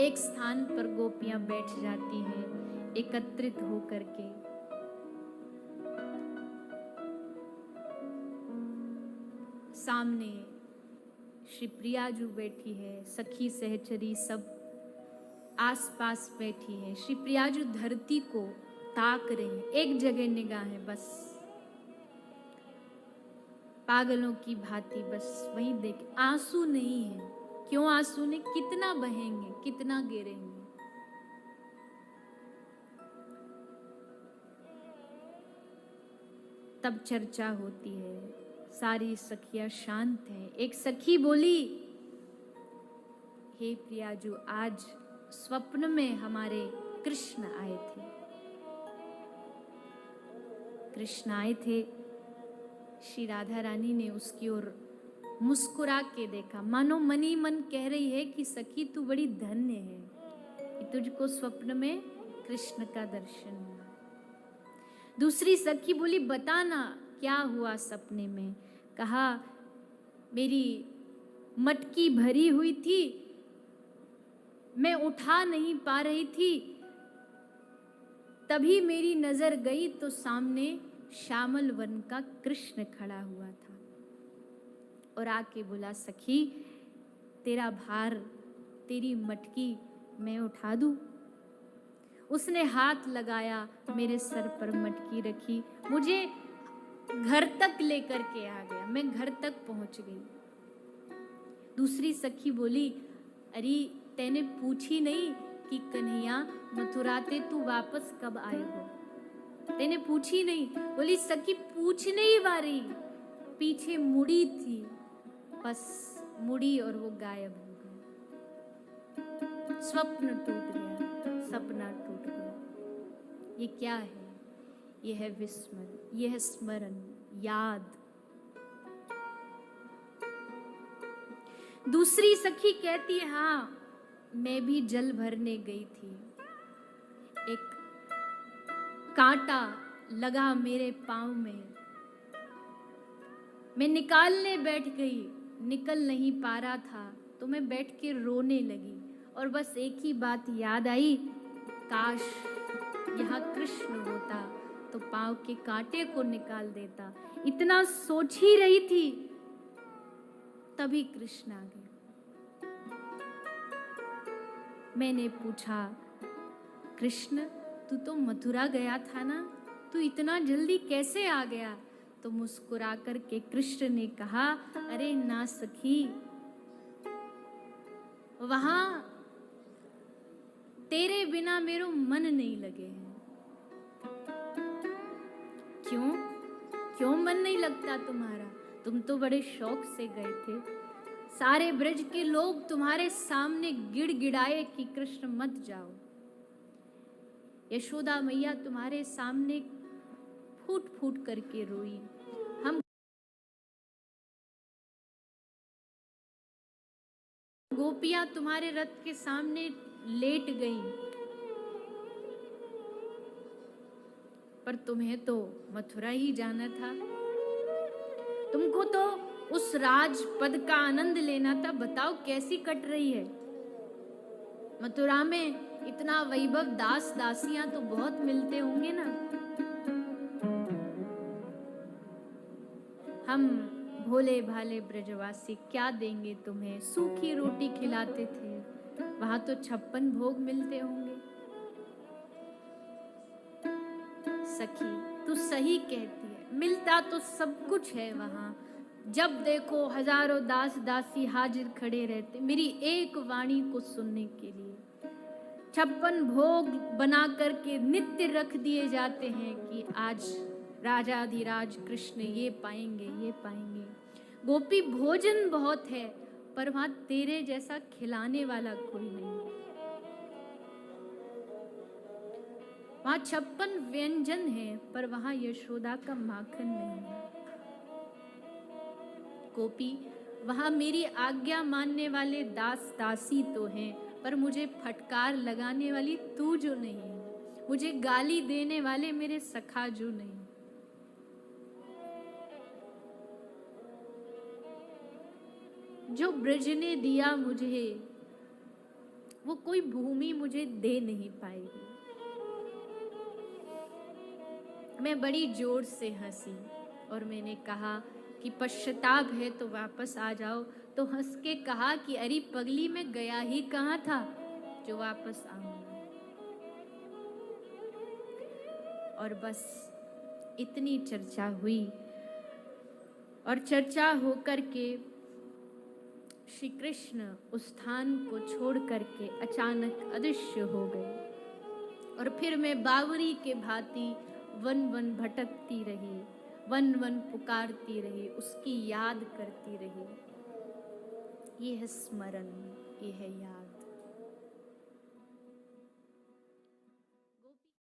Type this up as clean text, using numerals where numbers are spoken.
एक स्थान पर गोपियां बैठ जाती हैं एकत्रित होकर के। सामने श्री प्रियाजू बैठी है, सखी सहचरी सब आसपास बैठी है। श्री प्रियाजू धरती को ताक रही है, एक जगह निगाहें बस, पागलों की भांति बस वहीं देख। आंसू नहीं है, क्यों आंसू नहीं, कितना बहेंगे, कितना गिरेंगे। तब चर्चा होती है, सारी सखियां शांत हैं। एक सखी बोली, हे प्रियाजू, आज स्वप्न में हमारे कृष्ण आए थे। कृष्ण आए थे। श्री राधा रानी ने उसकी ओर मुस्कुरा के देखा, मानो मनी मन कह रही है कि सखी तू बड़ी धन्य है कि तुझको स्वप्न में कृष्ण का दर्शन हुआ। दूसरी सखी बोली, बताना क्या हुआ सपने में। कहा, मेरी मटकी भरी हुई थी, मैं उठा नहीं पा रही थी, तभी मेरी नजर गई तो सामने श्यामल वन का कृष्ण खड़ा हुआ था और आके बोला, सखी तेरा भार, तेरी मटकी मैं उठा दूं। उसने हाथ लगाया, मेरे सर पर मटकी रखी, मुझे घर तक लेकर के आ गया, मैं घर तक पहुंच गई। दूसरी सखी बोली, अरे तैने पूछी नहीं कि कन्हैया मथुरा ते तू वापस कब आएगा, तैने पूछी नहीं। बोली सखी पूछने ही वारी, पीछे मुड़ी थी, बस मुड़ी और वो गायब हो गई। स्वप्न टूट गया, सपना टूट गया। ये क्या है? यह है विस्मरण, यह है स्मरण, याद। दूसरी सखी कहती है, हाँ मैं भी जल भरने गई थी, एक कांटा लगा मेरे पांव में, मैं निकालने बैठ गई, निकल नहीं पा रहा था तो मैं बैठ के रोने लगी और बस एक ही बात याद आई, काश यहाँ कृष्ण होता तो पांव के कांटे को निकाल देता। इतना सोच ही रही थी तभी कृष्ण आ गए। मैंने पूछा, कृष्ण तू तो मथुरा गया था ना, तू इतना जल्दी कैसे आ गया? तो मुस्कुरा करके कृष्ण ने कहा, अरे ना सखी, वहां तेरे बिना मेरो मन नहीं लगे हैं। क्यों क्यों मन नहीं लगता तुम्हारा? तुम तो बड़े शौक से गए थे, सारे ब्रज के लोग तुम्हारे सामने गिड़गिड़ाए कि कृष्ण मत जाओ। यशोदा मैया तुम्हारे सामने फूट फूट करके रोई, हम गोपियां तुम्हारे रथ के सामने लेट गईं, पर तुम्हें तो मथुरा ही जाना था, तुमको तो उस राज पद का आनंद लेना था। बताओ कैसी कट रही है मथुरा में, इतना वैभव, दास दासियां तो बहुत मिलते होंगे ना। हम भोले भाले ब्रजवासी क्या देंगे तुम्हें, सूखी रोटी खिलाते थे, वहां तो 56 भोग मिलते होंगे। सखी तू सही कहती है, मिलता तो सब कुछ है वहां, जब देखो हजारों दास दासी हाजिर खड़े रहते मेरी एक वाणी को सुनने के लिए। 56 भोग बना करके नित्य रख दिए जाते हैं कि आज राजाधिराज कृष्ण ये पाएंगे, ये पाएंगे। गोपी भोजन बहुत है, पर वहां तेरे जैसा खिलाने वाला कोई नहीं। वहां 56 व्यंजन है, पर वहां यशोदा का माखन नहीं है। गोपी वहां मेरी आज्ञा मानने वाले दास दासी तो हैं, पर मुझे फटकार लगाने वाली तू जो नहीं है, मुझे गाली देने वाले मेरे सखा जो नहीं। जो ब्रज ने दिया मुझे वो कोई भूमि मुझे दे नहीं पाएगी। मैं बड़ी जोर से हंसी और मैंने कहा कि पश्चाताप है तो वापस आ जाओ। तो हंस के कहा कि अरे पगली, मैं गया ही कहाँ था जो वापस आऊंगा। और बस इतनी चर्चा हुई और चर्चा होकर के श्री कृष्ण उस स्थान को छोड़ करके अचानक अदृश्य हो गए। और फिर मैं बावरी के भांति वन वन भटकती रही, वन वन पुकारती रही, उसकी याद करती रही। ये है स्मरण, ये है याद।